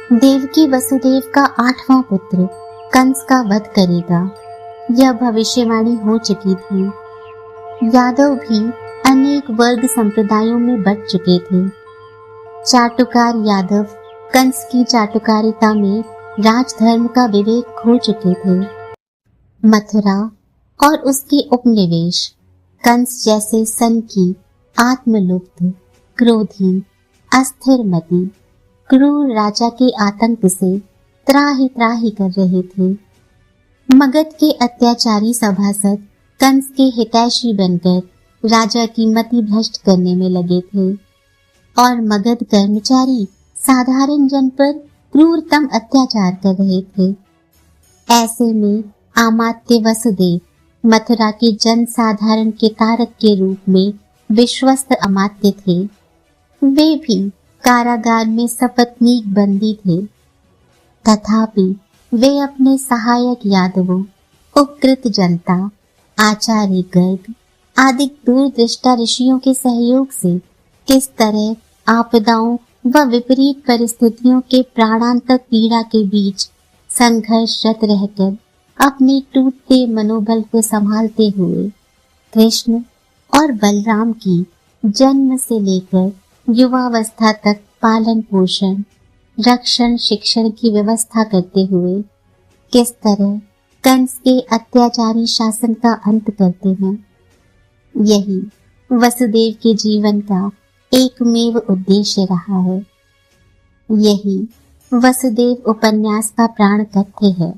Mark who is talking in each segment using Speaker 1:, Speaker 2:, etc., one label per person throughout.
Speaker 1: देवकी वसुदेव का 8वां पुत्र कंस का वध करेगा, यह भविष्यवाणी हो चुकी थी। यादव भी अनेक वर्ग संप्रदायों में बट चुके थे। चाटुकार यादव कंस की चाटुकारिता में राजधर्म का विवेक खो चुके थे। मथुरा और उसके उपनिवेश कंस जैसे सन की आत्मलुब्ध, क्रोधी, अस्थिरमति, क्रूर राजा के आतंक से त्राहि त्राहि कर रहे थे। मगध के अत्याचारी सभासद कंस के हितैषी बनकर राजा की मति भ्रष्ट करने में लगे थे और मगध कर्मचारी साधारण जन पर क्रूरतम अत्याचार कर रहे थे। ऐसे में अमात्य वसुदेव मथुरा के जन साधारण के तारक के रूप में विश्वस्त अमात्य थे। वे भी कारागार में सपत्नीक बंदी थे, तथापि वे अपने सहायक यादवों, उपकृत जनता, आचार्य गर्ग आदि दूरदृष्टा ऋषियों के सहयोग से किस तरह आपदाओं व विपरीत परिस्थितियों के प्राणांतक पीड़ा के बीच संघर्षरत रहकर अपने टूटते मनोबल को संभालते हुए कृष्ण और बलराम की जन्म से लेकर युवावस्था तक पालन पोषण, रक्षण शिक्षण की व्यवस्था करते हुए किस तरह कंस के अत्याचारी शासन का अंत करते हैं, यही वसुदेव के जीवन का एकमेव उद्देश्य रहा है। यही वसुदेव उपन्यास का प्राण तथ्य है।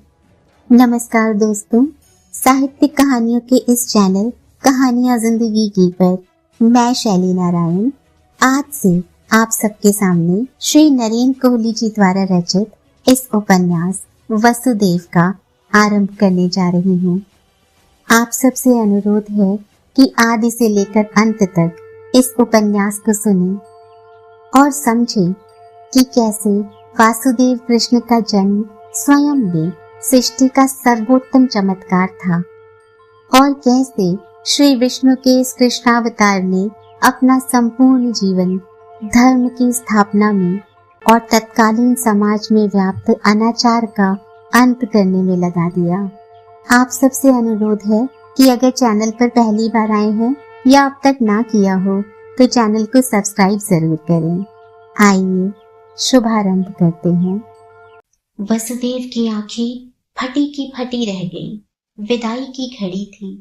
Speaker 1: नमस्कार दोस्तों, साहित्यिक कहानियों के इस चैनल कहानियां जिंदगी की पर मैं शैली नारायण आज से आप सबके सामने श्री नरेंद्र कोहली जी द्वारा रचित इस उपन्यास वसुदेव का आरंभ करने जा रही हूँ। आप सबसे अनुरोध है कि आदि से लेकर अंत तक इस उपन्यास को सुनें और समझें कि कैसे वासुदेव कृष्ण का जन्म स्वयं में सृष्टि का सर्वोत्तम चमत्कार था और कैसे श्री विष्णु के इस कृष्णावतार ने अपना संपूर्ण जीवन धर्म की स्थापना में और तत्कालीन समाज में व्याप्त अनाचार का अंत करने में लगा दिया। आप सबसे अनुरोध है कि अगर चैनल पर पहली बार आए हैं या अब तक ना किया हो तो चैनल को सब्सक्राइब जरूर करें। आइए शुभारंभ करते हैं। वसुदेव की आंखें फटी की फटी रह गईं। विदाई की घड़ी थी।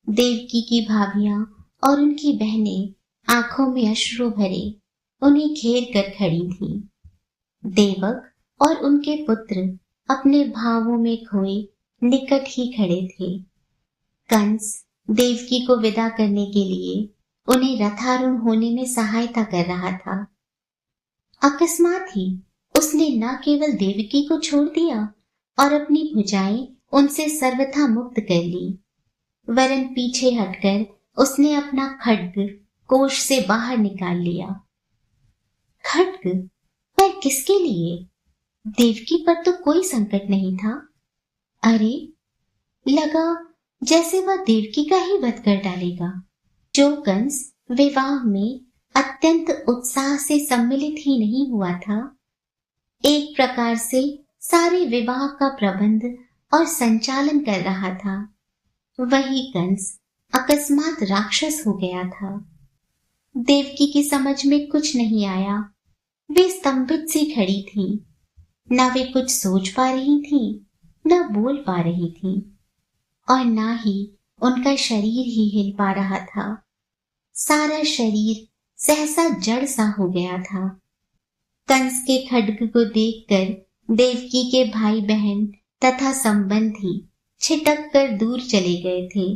Speaker 1: देवकी की भाभियां और उनकी बहनें आंखों में अश्रु भरे उन्हें घेर कर खड़ी थी। देवक और उनके पुत्र अपने भावों में खोए निकट ही खड़े थे। कंस देवकी को विदा करने के लिए उन्हें रथारूढ़ होने में सहायता कर रहा था। अकस्मात ही उसने न केवल देवकी को छोड़ दिया और अपनी भुजाएं उनसे सर्वथा मुक्त कर ली, वरन पीछे हटकर उसने अपना खड्ग कोष से बाहर निकाल लिया। खड्ग पर किसके लिए? देवकी पर तो कोई संकट नहीं था। अरे, लगा जैसे वह देवकी का ही वध कर डालेगा। जो कंस विवाह में अत्यंत उत्साह से सम्मिलित ही नहीं हुआ था, एक प्रकार से सारे विवाह का प्रबंध और संचालन कर रहा था, वही कंस अकस्मात राक्षस हो गया था। देवकी की समझ में कुछ नहीं आया। वे स्तंभित सी खड़ी थी। न वे कुछ सोच पा रही थी, न बोल पा रही थी और न ही उनका शरीर ही हिल पा रहा था। सारा शरीर सहसा जड़ सा हो गया था। कंस के खड्ग को देखकर देवकी के भाई बहन तथा संबंधी छिटक कर दूर चले गए थे।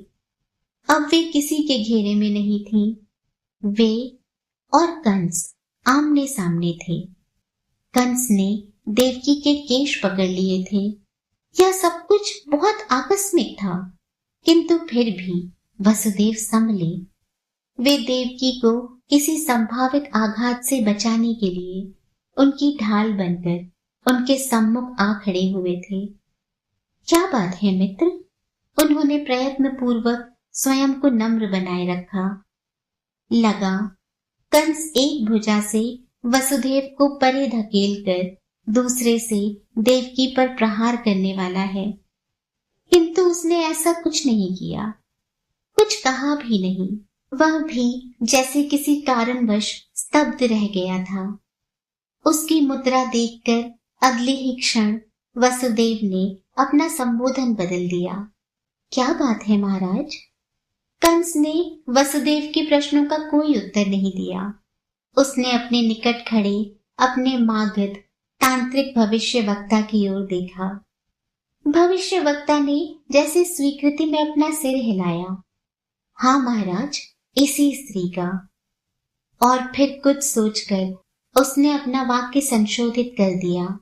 Speaker 1: अब वे किसी के घेरे में नहीं थी। वे और कंस आमने सामने थे। कंस ने देवकी के केश पकड़ लिए थे। यह सब कुछ बहुत आकस्मिक था, किंतु फिर भी वसुदेव संभले। वे देवकी को किसी संभावित आघात से बचाने के लिए उनकी ढाल बनकर उनके सम्मुख आ खड़े हुए थे। क्या बात है मित्र? उन्होंने प्रयत्न पूर्वक स्वयं को नम्र बनाए रखा। लगा कंस एक भुजा से वसुदेव को परे धकेलकर दूसरे से देवकी पर प्रहार करने वाला है। किंतु उसने ऐसा कुछ नहीं किया, कुछ कहा भी नहीं। वह भी जैसे किसी कारणवश स्तब्ध रह गया था। उसकी मुद्रा देखकर अगले ही क्षण वसुदेव ने अपना संबोधन बदल दिया। क्या बात है महाराज? कंस ने वसुदेव के प्रश्नों का कोई उत्तर नहीं दिया। उसने अपने निकट खड़े अपने मागध तांत्रिक भविष्यवक्ता की ओर देखा। भविष्यवक्ता ने जैसे स्वीकृति में अपना सिर हिलाया। हाँ महाराज, इसी स्त्री का। और फिर कुछ सोचकर उसने अपना वाक्य संशोधित कर दिया।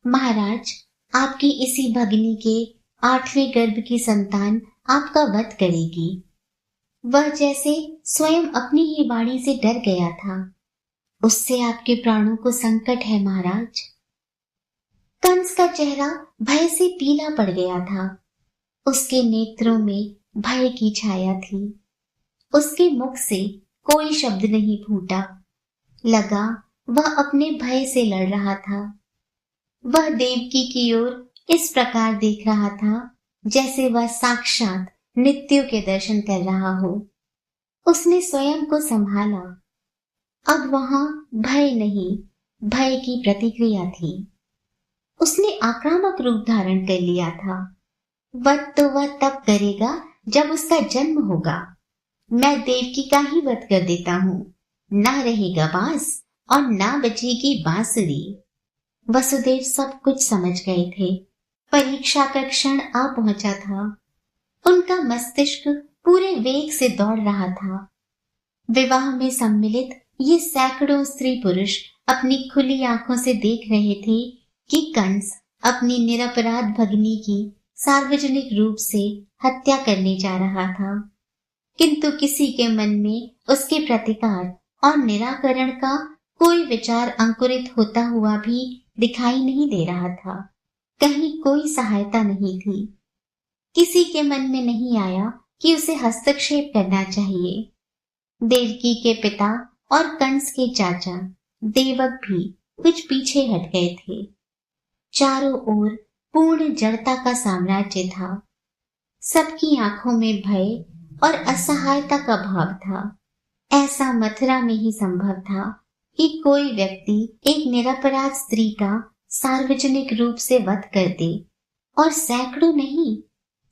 Speaker 1: महाराज, आपकी इसी भगिनी के 8वें गर्भ की संतान आपका वध करेगी। वह जैसे स्वयं अपनी ही वाणी से डर गया था। उससे आपके प्राणों को संकट है महाराज। कंस का चेहरा भय से पीला पड़ गया था। उसके नेत्रों में भय की छाया थी। उसके मुख से कोई शब्द नहीं फूटा। लगा वह अपने भय से लड़ रहा था। वह देवकी की ओर इस प्रकार देख रहा था जैसे वह साक्षात मृत्यु के दर्शन कर रहा हो। उसने स्वयं को संभाला। अब वहां भय नहीं, भय की प्रतिक्रिया थी। उसने आक्रामक रूप धारण कर लिया था। वध तो वह तब करेगा जब उसका जन्म होगा। मैं देवकी का ही वध कर देता हूँ। ना रहेगा बांस और ना बजेगी बांसुरी। वसुदेव सब कुछ समझ गए थे। परीक्षा का क्षण आ पहुंचा था। उनका मस्तिष्क पूरे वेग से दौड़ रहा था। विवाह में सम्मिलित ये सैकड़ों स्त्री पुरुष अपनी खुली आंखों से देख रहे थे कि कंस अपनी निरपराध भगिनी की सार्वजनिक रूप से हत्या करने जा रहा था। किंतु किसी के मन में उसके प्रतिकार और निराकरण का कोई विचार अंकुरित होता हुआ भी दिखाई नहीं दे रहा था। कहीं कोई सहायता नहीं थी। किसी के मन में नहीं आया कि उसे हस्तक्षेप करना चाहिए। देवकी के पिता और कंस के चाचा देवक भी कुछ पीछे हट गए थे। चारों ओर पूर्ण जड़ता का साम्राज्य था। सबकी आंखों में भय और असहायता का भाव था। ऐसा मथुरा में ही संभव था कि कोई व्यक्ति एक निरपराध स्त्री का सार्वजनिक रूप से वध कर दे और सैकड़ों नहीं,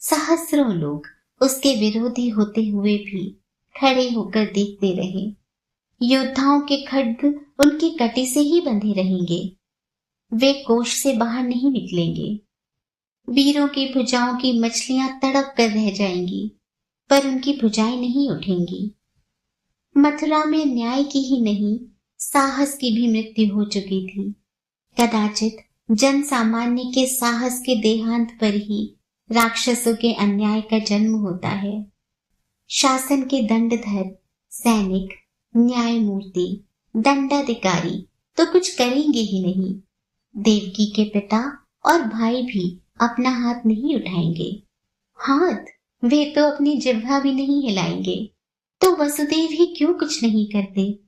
Speaker 1: सहस्रों लोग उसके विरोधी होते हुए भी खड़े होकर देखते रहे। योद्धाओं के खड्ग उनकी कटी से ही बंधे रहेंगे। वे कोष से बाहर नहीं निकलेंगे। वीरों की भुजाओं की मछलियां तड़प कर रह जाएंगी, पर उनकी भुजाएं नहीं उठेंगी। मथुरा में न्याय की ही नहीं, साहस की भी मृत्यु हो चुकी थी। कदाचित जन सामान्य के साहस के देहांत पर ही राक्षसों के अन्याय का जन्म होता है। शासन के दंडधर, सैनिक, न्यायमूर्ति, दंडाधिकारी तो कुछ करेंगे ही नहीं। देवकी के पिता और भाई भी अपना हाथ नहीं उठाएंगे। हाथ वे तो अपनी जिह्वा भी नहीं हिलाएंगे। तो वसुदेव ही क्यों कुछ नहीं करते?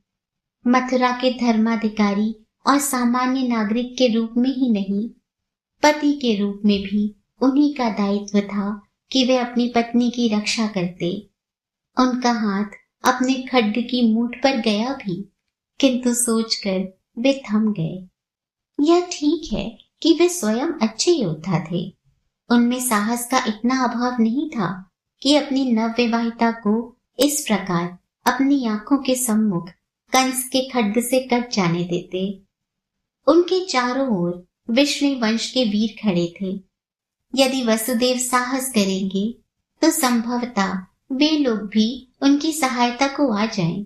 Speaker 1: मथुरा के धर्माधिकारी और सामान्य नागरिक के रूप में ही नहीं, पति के रूप में भी उन्हीं का दायित्व था कि वे अपनी पत्नी की रक्षा करते। उनका हाथ अपने खड्ग की मूठ पर गया भी, किंतु सोचकर वे थम गए। यह ठीक है कि वे स्वयं अच्छे योद्धा थे। उनमें साहस का इतना अभाव नहीं था कि अपनी नवविवाहिता को इस प्रकार अपनी आंखों के सम्मुख कंस के खड्ग से कट जाने देते। उनके चारों ओर विष्णु वंश के वीर खड़े थे। यदि वसुदेव साहस करेंगे तो संभवतः वे लोग भी उनकी सहायता को आ जाएं।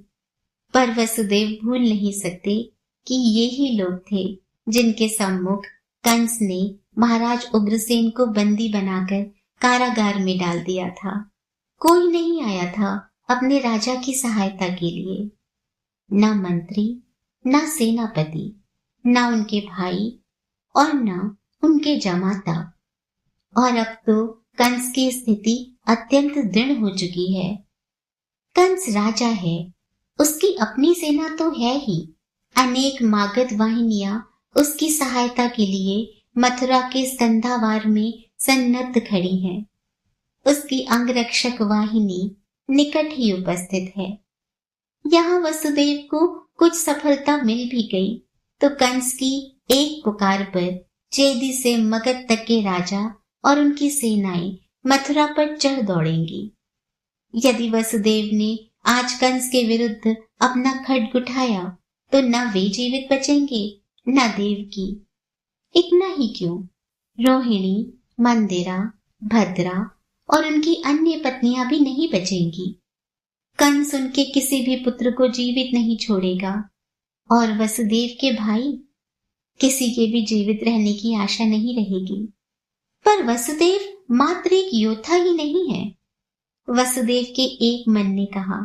Speaker 1: पर वसुदेव भूल नहीं सकते कि ये ही लोग थे जिनके सम्मुख कंस ने महाराज उग्रसेन को बंदी बनाकर कारागार में डाल दिया था। कोई नहीं आया था अपने राजा की सहायता के लिए। न मंत्री, न सेनापति, न उनके भाई और न उनके जमाता। और अब तो कंस की स्थिति अत्यंत दृढ़ हो चुकी है। कंस राजा है, उसकी अपनी सेना तो है ही। अनेक मागध वाहिनियां उसकी सहायता के लिए मथुरा के स्कंधावार में सन्नद्ध खड़ी हैं। उसकी अंगरक्षक वाहिनी निकट ही उपस्थित है। यहाँ वसुदेव को कुछ सफलता मिल भी गई तो कंस की एक पुकार पर चेदि से मगध तक के राजा और उनकी सेनाएं मथुरा पर चढ़ दौड़ेंगी। यदि वसुदेव ने आज कंस के विरुद्ध अपना खड्ग उठाया तो न वे जीवित बचेंगे न देवकी। इतना ही क्यों, रोहिणी, मंदिरा, भद्रा और उनकी अन्य पत्नियां भी नहीं बचेंगी। कंस उनके किसी भी पुत्र को जीवित नहीं छोड़ेगा और वसुदेव के भाई किसी के भी जीवित रहने की आशा नहीं रहेगी। पर वसुदेव मात्र एक योद्धा ही नहीं है। वसुदेव के एक मन ने कहा,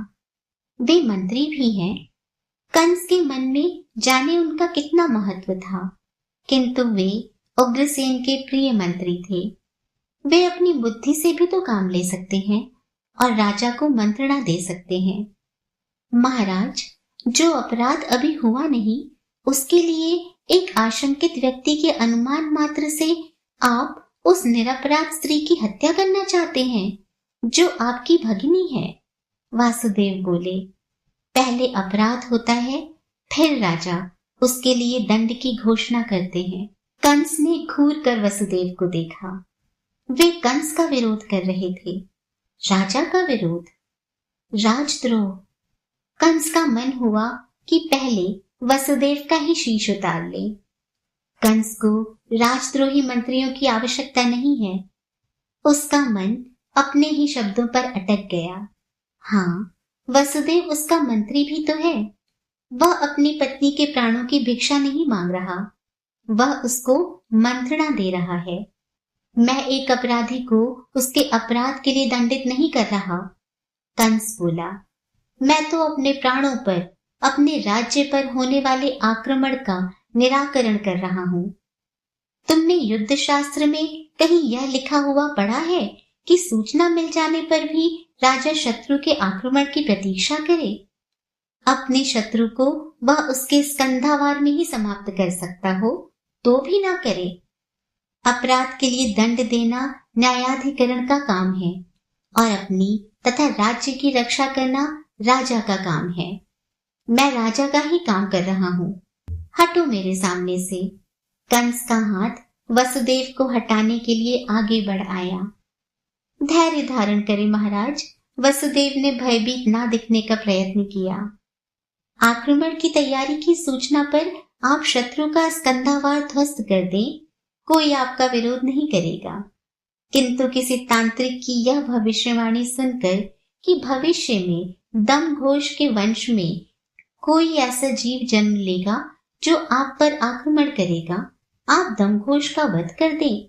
Speaker 1: वे मंत्री भी हैं। कंस के मन में जाने उनका कितना महत्व था, किंतु वे उग्रसेन के प्रिय मंत्री थे। वे अपनी बुद्धि से भी तो काम ले सकते हैं और राजा को मंत्रणा दे सकते हैं। महाराज, जो अपराध अभी हुआ नहीं उसके लिए एक आशंकित व्यक्ति के अनुमान मात्र से आप उस निरपराध स्त्री की हत्या करना चाहते हैं जो आपकी भगिनी है। वासुदेव बोले, पहले अपराध होता है, फिर राजा उसके लिए दंड की घोषणा करते हैं। कंस ने घूर कर वसुदेव को देखा। वे कंस का विरोध कर रहे थे, राजा का विरोध, राजद्रोह। कंस का मन हुआ कि पहले वसुदेव का ही शीश उतार ले। कंस को राजद्रोही मंत्रियों की आवश्यकता नहीं है। उसका मन अपने ही शब्दों पर अटक गया। हाँ, वसुदेव उसका मंत्री भी तो है। वह अपनी पत्नी के प्राणों की भिक्षा नहीं मांग रहा, वह उसको मंत्रणा दे रहा है। मैं एक अपराधी को उसके अपराध के लिए दंडित नहीं कर रहा। कंस बोला, मैं तो अपने प्राणों पर, अपने राज्य पर होने वाले आक्रमण का निराकरण कर रहा हूँ। तुमने युद्ध शास्त्र में कहीं यह लिखा हुआ पढ़ा है कि सूचना मिल जाने पर भी राजा शत्रु के आक्रमण की प्रतीक्षा करे? अपने शत्रु को वह उसके स्कंधावार में ही समाप्त कर सकता हो तो भी ना करे। अपराध के लिए दंड देना न्यायाधिकरण का काम है और अपनी तथा राज्य की रक्षा करना राजा का काम है। मैं राजा का ही काम कर रहा हूँ। हटो मेरे सामने से। कंस का हाथ वसुदेव को हटाने के लिए आगे बढ़ आया। धैर्य धारण करें महाराज। वसुदेव ने भयभीत ना दिखने का प्रयत्न किया। आक्रमण की तैयारी की सूचना पर आप शत्रु का स्कंधावार ध्वस्त कर दें, कोई आपका विरोध नहीं करेगा। किंतु किसी तांत्रिक की यह भविष्यवाणी सुनकर कि भविष्य में दमघोष के वंश में कोई ऐसा जीव जन्म लेगा जो आप पर आक्रमण करेगा, आप दमघोष का वध कर दें,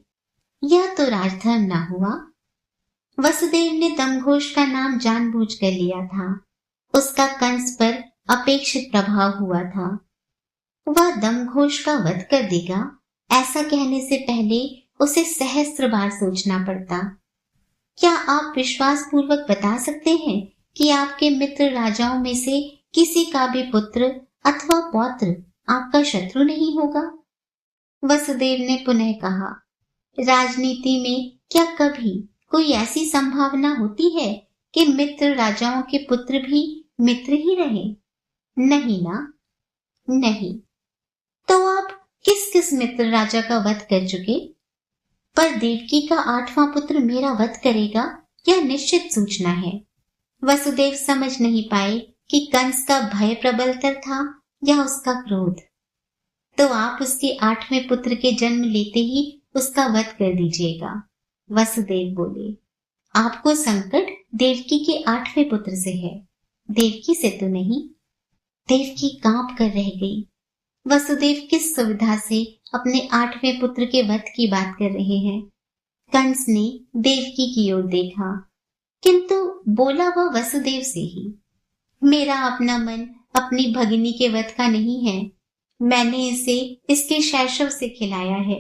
Speaker 1: यह तो राजधर्म ना हुआ। वसुदेव ने दमघोष का नाम जानबूझकर लिया था। उसका कंस पर अपेक्षित प्रभाव हुआ था। वह दमघोष का वध कर देगा, ऐसा कहने से पहले उसे सहस्त्र बार सोचना पड़ता। क्या आप विश्वास पूर्वक बता सकते हैं कि आपके मित्र राजाओं में से किसी का भी पुत्र अथवा पौत्र आपका शत्रु नहीं होगा? वसुदेव ने पुनः कहा, राजनीति में क्या कभी कोई ऐसी संभावना होती है कि मित्र राजाओं के पुत्र भी मित्र ही रहे? नहीं ना? नहीं। तो आप किस किस मित्र राजा का वध कर चुके? पर देवकी का 8वां पुत्र मेरा वध करेगा, यह निश्चित सूचना है। वसुदेव समझ नहीं पाए कि कंस का भय प्रबलतर था या उसका क्रोध। तो आप उसके 8वें पुत्र के जन्म लेते ही उसका वध कर दीजिएगा। वसुदेव बोले, आपको संकट देवकी के 8वें पुत्र से है, देवकी से तो नहीं। देवकी कांप कर रह गई। वसुदेव किस सुविधा से अपने 8वें पुत्र के वध की बात कर रहे हैं? कंस ने देवकी की ओर देखा, किंतु बोला वह वसुदेव से ही। मेरा अपना मन अपनी भगिनी के वध का नहीं है। मैंने इसे इसके शैशव से खिलाया है,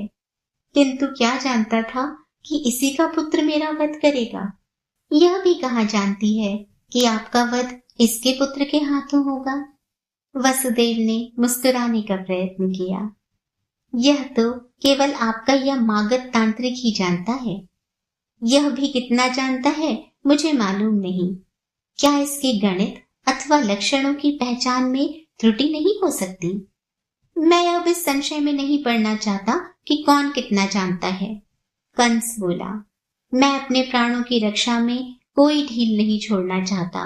Speaker 1: किंतु क्या जानता था कि इसी का पुत्र मेरा वध करेगा। यह भी कहाँ जानती है कि आपका वध इसके पुत्र के हाथों होगा। वसुदेव ने मुस्कुराने का प्रयत्न किया। यह तो केवल आपका यह मागध तांत्रिक ही जानता है। यह भी कितना जानता है मुझे मालूम नहीं। क्या इसके गणित अथवा लक्षणों की पहचान में त्रुटि नहीं हो सकती? मैं अब इस संशय में नहीं पड़ना चाहता कि कौन कितना जानता है। कंस बोला, मैं अपने प्राणों की रक्षा में कोई ढील नहीं छोड़ना चाहता।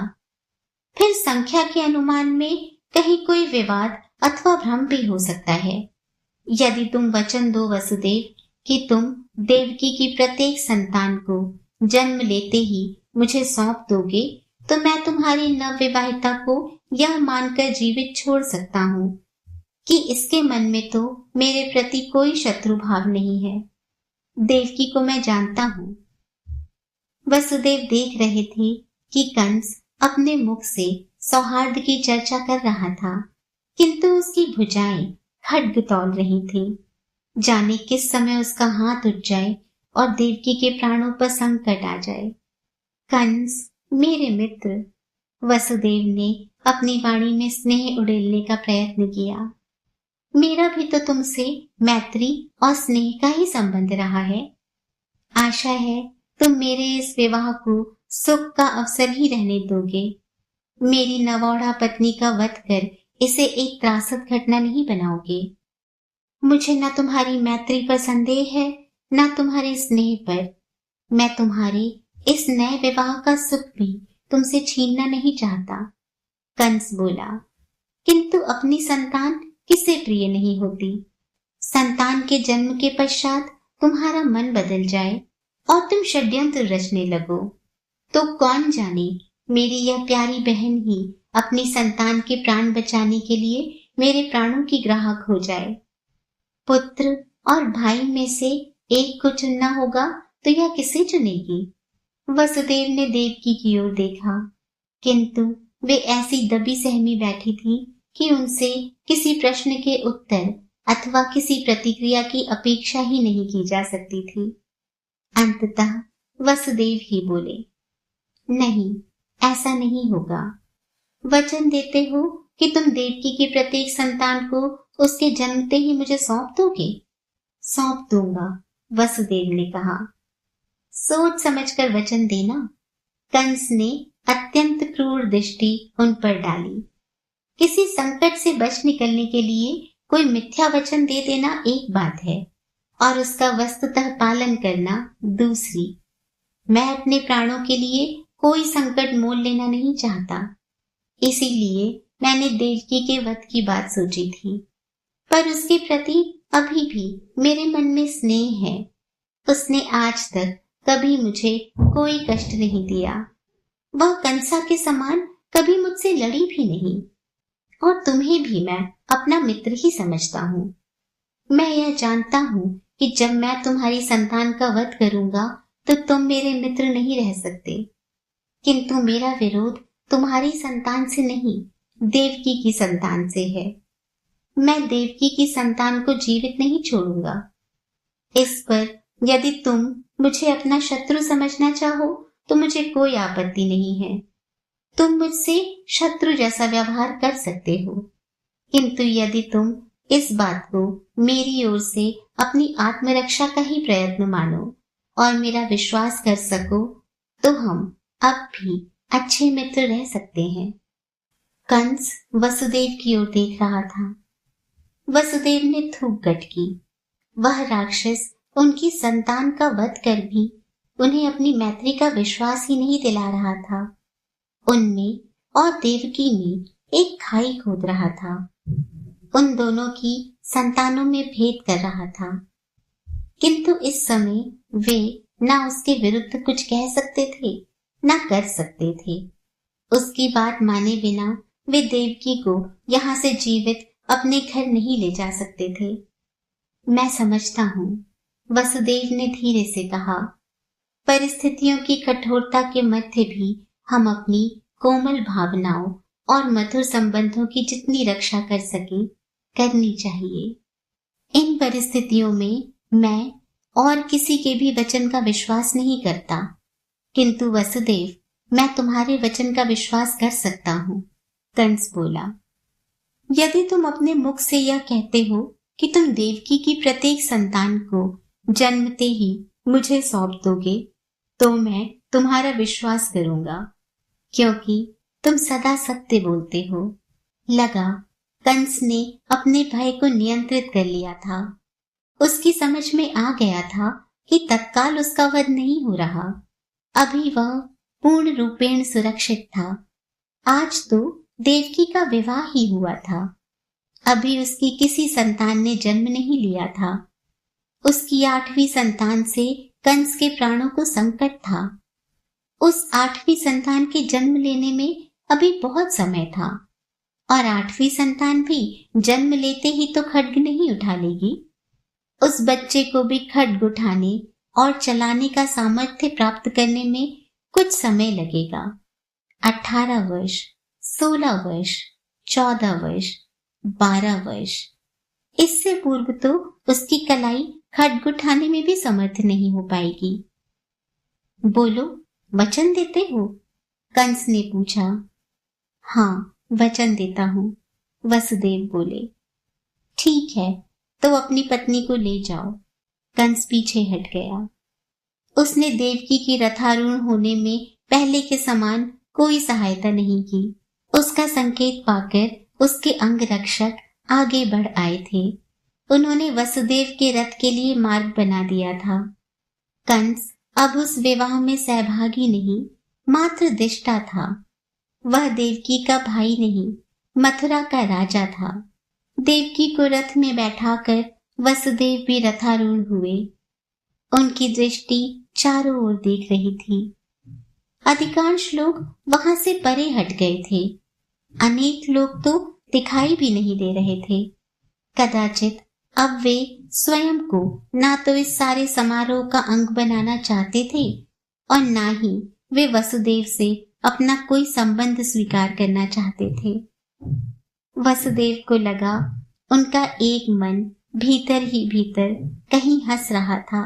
Speaker 1: फिर संख्या के अनुमान में कहीं कोई विवाद अथवा भ्रम भी हो सकता है। यदि तुम वचन दो वसुदेव कि तुम देवकी की प्रत्येक संतान को जन्म लेते ही मुझे सौंप दोगे, तो मैं तुम्हारी नवविवाहिता को यह मानकर जीवित छोड़ सकता हूँ कि इसके मन में तो मेरे प्रति कोई शत्रु भाव नहीं है। देवकी को मैं जानता हूँ। वसुदेव देख रहे थे कि कंस अपने मुख से सौहार्द की चर्चा कर रहा था, किंतु उसकी भुजाएं खड्ग तौल रही थी। जाने किस समय उसका हाथ उठ जाए और देवकी के प्राणों पर संकट आ जाए। कंस मेरे मित्र, वसुदेव ने अपनी वाणी में स्नेह उड़ेलने का प्रयत्न किया। मेरा भी तो तुमसे मैत्री और स्नेह का ही संबंध रहा है। आशा है तुम मेरे इस विवाह को सुख का अवसर ही रहने दोगे। मेरी नवौढ़ा पत्नी का वध कर इसे एक त्रासद घटना नहीं बनाओगे। मुझे न तुम्हारी मैत्री पर संदेह है, न तुम्हारे स्नेह पर। मैं तुम्हारे इस नए विवाह का सुख भी तुमसे छीनना नहीं चाहता। कंस बोला, किंतु अपनी संतान किसे प्रिय नहीं होती? संतान के जन्म के पश्चात तुम्हारा मन बदल जाए और तुम षड्यंत्र रचने लगो, तो कौन जाने मेरी यह प्यारी बहन ही अपनी संतान के प्राण बचाने के लिए मेरे प्राणों की ग्राहक हो जाए। पुत्र और भाई में से एक को चुनना होगा तो यह किसे चुनेगी? वसुदेव ने देवकी की ओर देखा, किंतु वे ऐसी दबी सहमी बैठी थी कि उनसे किसी प्रश्न के उत्तर अथवा किसी प्रतिक्रिया की अपेक्षा ही नहीं की जा सकती थी। अंततः वसुदेव ही बोले, नहीं, ऐसा नहीं होगा। वचन देते हो कि तुम देवकी की प्रत्येक संतान को उसके जन्मते ही मुझे सौंप दोगे? सौंप दूंगा, वसुदेव ने कहा। सोच समझकर वचन देना। कंस ने अत्यंत क्रूर दृष्टि उन पर डाली। किसी संकट से बच निकलने के लिए कोई मिथ्या वचन दे देना एक बात है और उसका वस्तुतः पालन करना दूसरी। मैं अपने प्राणों के लिए कोई संकट मोल लेना नहीं चाहता। इसीलिए मैंने देवकी के वध की बात सोची थी, पर उसके प्रति अभी भी मेरे मन में स्नेह है। उसने आज तक कभी मुझे कोई कष्ट नहीं दिया। वह कंसा के समान कभी मुझसे लड़ी भी नहीं, और तुम्हें भी मैं अपना मित्र ही समझता हूँ। मैं यह जानता हूँ कि जब मैं तुम्हारी संतान का वध करूंगा तो तुम मेरे मित्र नहीं रह सकते, किंतु मेरा विरोध तुम्हारी संतान से नहीं, देवकी की संतान से है। मैं देवकी की संतान को जीवित नहीं छोड़ूंगा। इस पर यदि तुम मुझे अपना शत्रु समझना चाहो तो मुझे कोई आपत्ति नहीं है। तुम मुझसे शत्रु जैसा व्यवहार कर सकते हो, किंतु यदि तुम इस बात को मेरी ओर से अपनी आत्मरक्षा का ही प्रयत्न मानो और मेरा विश्वास कर सको, तो हम अब भी अच्छे मित्र रह सकते हैं। कंस वसुदेव की ओर देख रहा था। वसुदेव ने थूक गटकी। वह राक्षस उनकी संतान का वध कर भी उन्हें अपनी मैत्री का विश्वास ही नहीं दिला रहा था। उनमें और देवकी में एक खाई खोद रहा था। उन दोनों की संतानों में भेद कर रहा था, किंतु इस समय वे न उसके विरुद्ध कुछ कह सकते थे न कर सकते थे। उसकी बात माने बिना वे देवकी को यहाँ से जीवित अपने घर नहीं ले जा सकते थे। मैं समझता हूँ, वसुदेव ने धीरे से कहा। परिस्थितियों की कठोरता के मध्य भी हम अपनी कोमल भावनाओं और मधुर संबंधों की जितनी रक्षा कर सके करनी चाहिए। इन परिस्थितियों में मैं और किसी के भी वचन का विश्वास नहीं करता, किंतु वसुदेव, मैं तुम्हारे वचन का विश्वास कर सकता हूँ। कंस बोला, यदि तुम अपने मुख से यह कहते हो कि तुम देवकी की प्रत्येक संतान को जन्मते ही मुझे सौंप दोगे तो मैं तुम्हारा विश्वास करूंगा, क्योंकि तुम सदा सत्य बोलते हो। लगा कंस ने अपने भय को नियंत्रित कर लिया था। उसकी समझ में आ गया था कि तत्काल उसका वध नहीं हो रहा, अभी वह पूर्ण रूपेण सुरक्षित था। आज तो देवकी का विवाह ही हुआ था, अभी उसकी किसी संतान ने जन्म नहीं लिया था। उसकी 8वीं संतान से कंस के प्राणों को संकट था। उस 8वीं संतान के जन्म लेने में अभी बहुत समय था, और 8वीं संतान भी जन्म लेते ही तो खड्ग नहीं उठा लेगी। उस बच्चे को भी खड्ग उठाने और चलाने का सामर्थ्य प्राप्त करने में कुछ समय लगेगा। 18 वर्ष, 16 वर्ष, 14 वर्ष, 12 वर्ष, इससे पूर्व तो उसकी कलाई खड्ग उठाने में भी समर्थ नहीं हो पाएगी। बोलो, वचन देते हो? कंस ने पूछा। हाँ, वचन देता हूँ, वसुदेव बोले। ठीक है, तो अपनी पत्नी को ले जाओ। कंस पीछे हट गया। उसने देवकी के रथारूढ़ होने में पहले के समान कोई सहायता नहीं की। उसका संकेत पाकर उसके अंगरक्षक आगे बढ़ आए थे। उन्होंने वसुदेव के रथ के लिए मार्ग बना दिया था। कंस अब उस विवाह में सहभागी नहीं, मात्र दिष्टा था। वह देवकी का भाई नहीं, मथुरा का राजा था। देवकी को रथ में बैठाकर वसुदेव भी रथारूढ़ हुए। उनकी दृष्टि चारों ओर देख रही थी। अधिकांश लोग वहां से परे हट गए थे। अनेक लोग तो दिखाई भी नहीं दे रहे थे। कदाचित अब वे स्वयं को ना तो इस सारे समारोह का अंग बनाना चाहते थे और ना ही वे वसुदेव से अपना कोई संबंध स्वीकार करना चाहते थे। वसुदेव को लगा उनका एक मन भीतर ही भीतर कहीं हंस रहा था।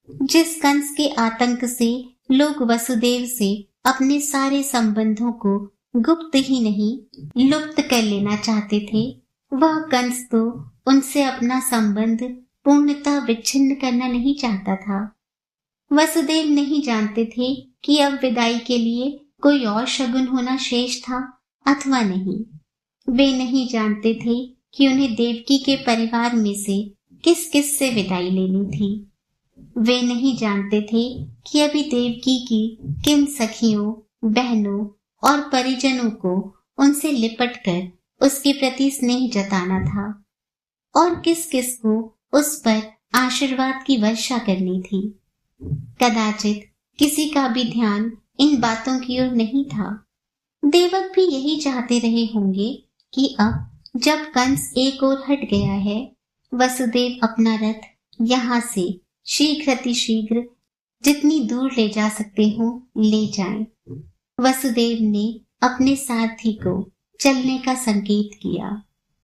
Speaker 1: जिस कंस के आतंक से लोग वसुदेव से अपने सारे संबंधों को गुप्त ही नहीं लुप्त कर लेना चाहते थे, वह कंस तो उनसे अपना संबंध पूर्णतः विच्छिन्न करना नहीं चाहता था। वसुदेव नहीं जानते थे कि अब विदाई के लिए कोई और शगुन होना शेष था अथवा नहीं। वे नहीं जानते थे कि उन्हें देवकी के परिवार में से किस किस से विदाई लेनी थी। वे नहीं जानते थे कि अभी देवकी की किन सखियों, बहनों और परिजनों को उनसे लिपट कर उसके प्रति स्नेह जताना था और किस किस को उस पर आशीर्वाद की वर्षा करनी थी। कदाचित किसी का भी ध्यान इन बातों की ओर नहीं था। देवक भी यही चाहते रहे होंगे कि अब जब कंस एक ओर हट गया है, वसुदेव अपना रथ यहाँ से शीघ्र जितनी दूर ले जा सकते हो ले जाएं। वसुदेव ने अपने सारथी को चलने का संकेत किया।